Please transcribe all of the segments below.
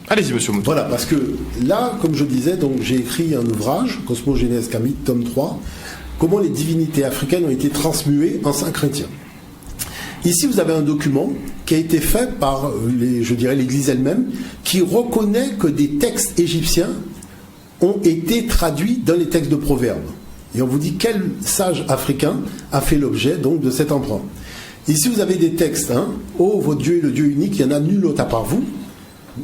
Allez-y, monsieur Mouton. Voilà, parce que là, comme je disais, donc j'ai écrit un ouvrage, Cosmogénèse Kamite, tome 3, comment les divinités africaines ont été transmuées en saints chrétiens. Ici, vous avez un document qui a été fait par, l'Église elle-même, qui reconnaît que des textes égyptiens ont été traduits dans les textes de Proverbes. Et on vous dit quel sage africain a fait l'objet donc de cet emprunt. Ici, vous avez des textes. Oh, votre Dieu est le Dieu unique, il n'y en a nul autre à part vous.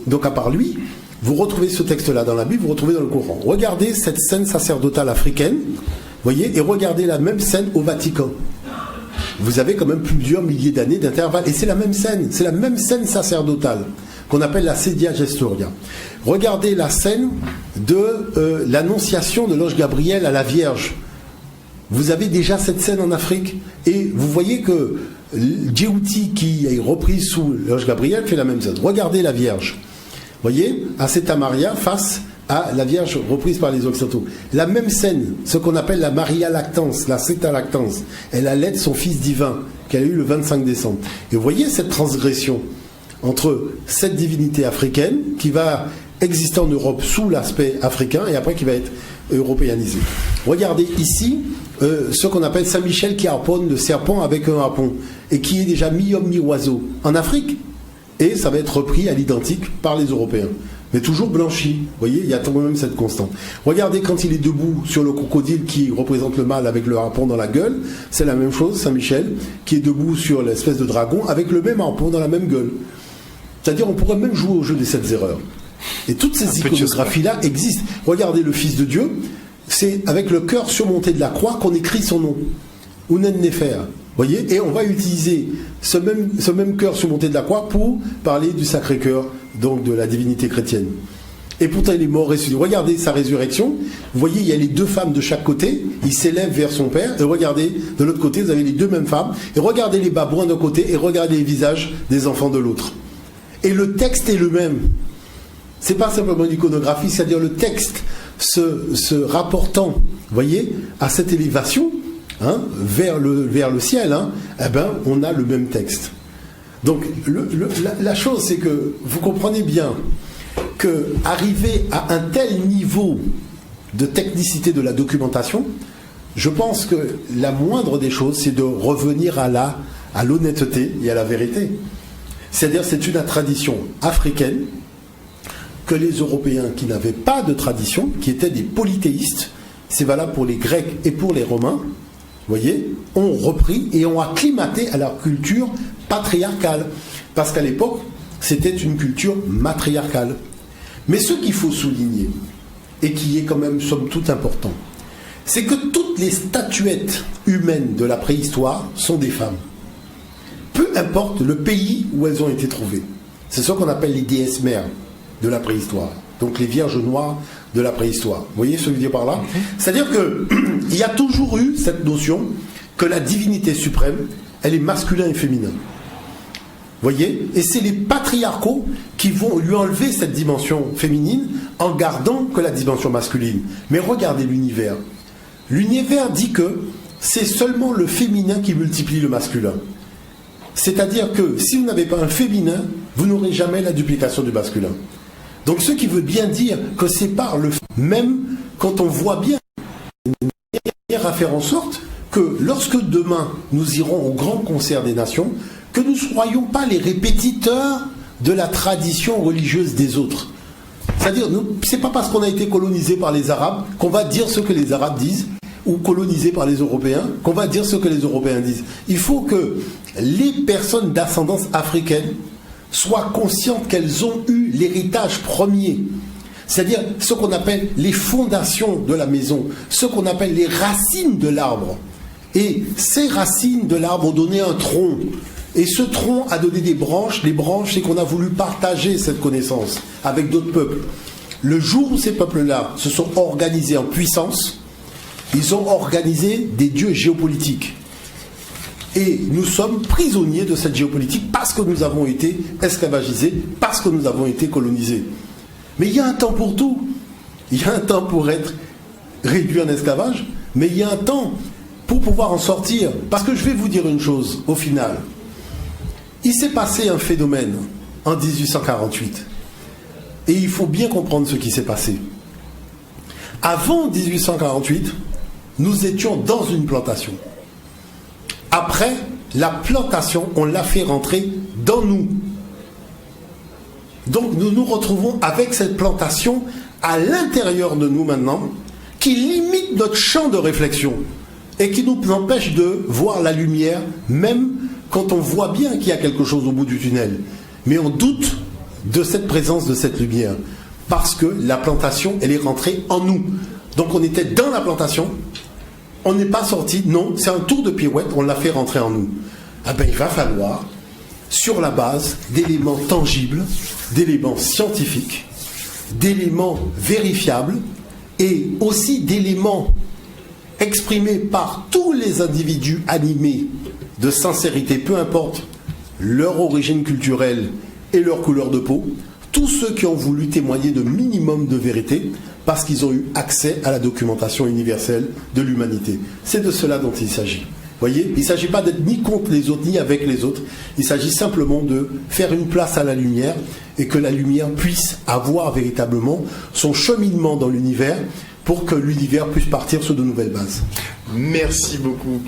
Donc, à part lui, vous retrouvez ce texte-là dans la Bible, vous retrouvez dans le Coran. Regardez cette scène sacerdotale africaine, voyez, et regardez la même scène au Vatican. Vous avez quand même plusieurs milliers d'années d'intervalle. Et c'est la même scène sacerdotale qu'on appelle la Sedia Gestoria. Regardez la scène de l'annonciation de l'ange Gabriel à la Vierge. Vous avez déjà cette scène en Afrique. Et vous voyez que Djibouti, qui est repris sous l'ange Gabriel, fait la même scène. Regardez la Vierge. Voyez, Asceta Maria face à la Vierge reprise par les Occidentaux. La même scène, ce qu'on appelle la Maria Lactance, la Ceta Lactance. Elle allait son fils divin, qu'elle a eu le 25 décembre. Et vous voyez cette transgression entre cette divinité africaine qui va exister en Europe sous l'aspect africain et après qui va être européanisée. Regardez ici ce qu'on appelle Saint-Michel qui harponne le serpent avec un harpon et qui est déjà mi-homme mi-oiseau en Afrique. Et ça va être repris à l'identique par les Européens. Mais toujours blanchi. Vous voyez, il y a quand même cette constante. Regardez quand il est debout sur le crocodile qui représente le mâle avec le harpon dans la gueule, c'est la même chose, Saint-Michel, qui est debout sur l'espèce de dragon avec le même harpon dans la même gueule. C'est-à-dire, on pourrait même jouer au jeu des 7 erreurs. Et toutes ces iconographies-là existent. Regardez le Fils de Dieu, c'est avec le cœur surmonté de la croix qu'on écrit son nom. Unen Nefer. Voyez, et on va utiliser ce même cœur surmonté de la croix pour parler du Sacré-Cœur, donc de la divinité chrétienne. Et pourtant, il est mort ressuscité. Regardez sa résurrection. Vous voyez, il y a les deux femmes de chaque côté. Il s'élève vers son Père. Et regardez, de l'autre côté, vous avez les deux mêmes femmes. Et regardez les babouins d'un côté et regardez les visages des enfants de l'autre. Et le texte est le même. C'est pas simplement une iconographie, c'est-à-dire le texte se rapportant, vous voyez, à cette élévation, vers le ciel, eh ben, on a le même texte. Donc, la chose, c'est que vous comprenez bien qu'arriver à un tel niveau de technicité de la documentation, je pense que la moindre des choses, c'est de revenir à l'honnêteté et à la vérité. C'est-à-dire, c'est une tradition africaine que les Européens qui n'avaient pas de tradition, qui étaient des polythéistes, c'est valable pour les Grecs et pour les Romains, vous voyez, ont repris et ont acclimaté à leur culture patriarcale. Parce qu'à l'époque, c'était une culture matriarcale. Mais ce qu'il faut souligner, et qui est quand même somme toute important, c'est que toutes les statuettes humaines de la préhistoire sont des femmes. Peu importe le pays où elles ont été trouvées. C'est ce qu'on appelle les déesses mères de la préhistoire. Donc les vierges noires de la préhistoire. Vous voyez ce que je veux dire par là ? C'est-à-dire qu'il y a toujours eu cette notion que la divinité suprême, elle est masculin et féminin. Vous voyez ? Et c'est les patriarcaux qui vont lui enlever cette dimension féminine en gardant que la dimension masculine. Mais regardez l'univers. L'univers dit que c'est seulement le féminin qui multiplie le masculin. C'est-à-dire que si vous n'avez pas un féminin, vous n'aurez jamais la duplication du masculin. Donc ce qui veut bien dire que c'est par le... Même quand on voit bien, à faire en sorte que lorsque demain nous irons au grand concert des nations, que nous ne soyons pas les répétiteurs de la tradition religieuse des autres. C'est-à-dire, c'est pas parce qu'on a été colonisé par les Arabes qu'on va dire ce que les Arabes disent, ou colonisé par les Européens, qu'on va dire ce que les Européens disent. Il faut que les personnes d'ascendance africaine soient conscientes qu'elles ont eu l'héritage premier. C'est-à-dire ce qu'on appelle les fondations de la maison, ce qu'on appelle les racines de l'arbre. Et ces racines de l'arbre ont donné un tronc. Et ce tronc a donné des branches. Les branches, c'est qu'on a voulu partager cette connaissance avec d'autres peuples. Le jour où ces peuples-là se sont organisés en puissance, ils ont organisé des dieux géopolitiques. Et nous sommes prisonniers de cette géopolitique parce que nous avons été esclavagisés, parce que nous avons été colonisés. Mais il y a un temps pour tout. Il y a un temps pour être réduit en esclavage, mais il y a un temps pour pouvoir en sortir. Parce que je vais vous dire une chose, au final. Il s'est passé un phénomène en 1848. Et il faut bien comprendre ce qui s'est passé. Avant 1848, nous étions dans une plantation. Après, la plantation, on l'a fait rentrer dans nous. Donc nous nous retrouvons avec cette plantation à l'intérieur de nous maintenant, qui limite notre champ de réflexion et qui nous empêche de voir la lumière, même quand on voit bien qu'il y a quelque chose au bout du tunnel. Mais on doute de cette présence de cette lumière, parce que la plantation, elle est rentrée en nous. Donc on était dans la plantation, on n'est pas sorti, non, c'est un tour de pirouette, on l'a fait rentrer en nous. Ah ben il va falloir, sur la base d'éléments tangibles, d'éléments scientifiques, d'éléments vérifiables, et aussi d'éléments exprimés par tous les individus animés de sincérité, peu importe leur origine culturelle et leur couleur de peau, tous ceux qui ont voulu témoigner de minimum de vérité parce qu'ils ont eu accès à la documentation universelle de l'humanité. C'est de cela dont il s'agit. Voyez, il ne s'agit pas d'être ni contre les autres, ni avec les autres. Il s'agit simplement de faire une place à la lumière et que la lumière puisse avoir véritablement son cheminement dans l'univers pour que l'univers puisse partir sur de nouvelles bases. Merci beaucoup.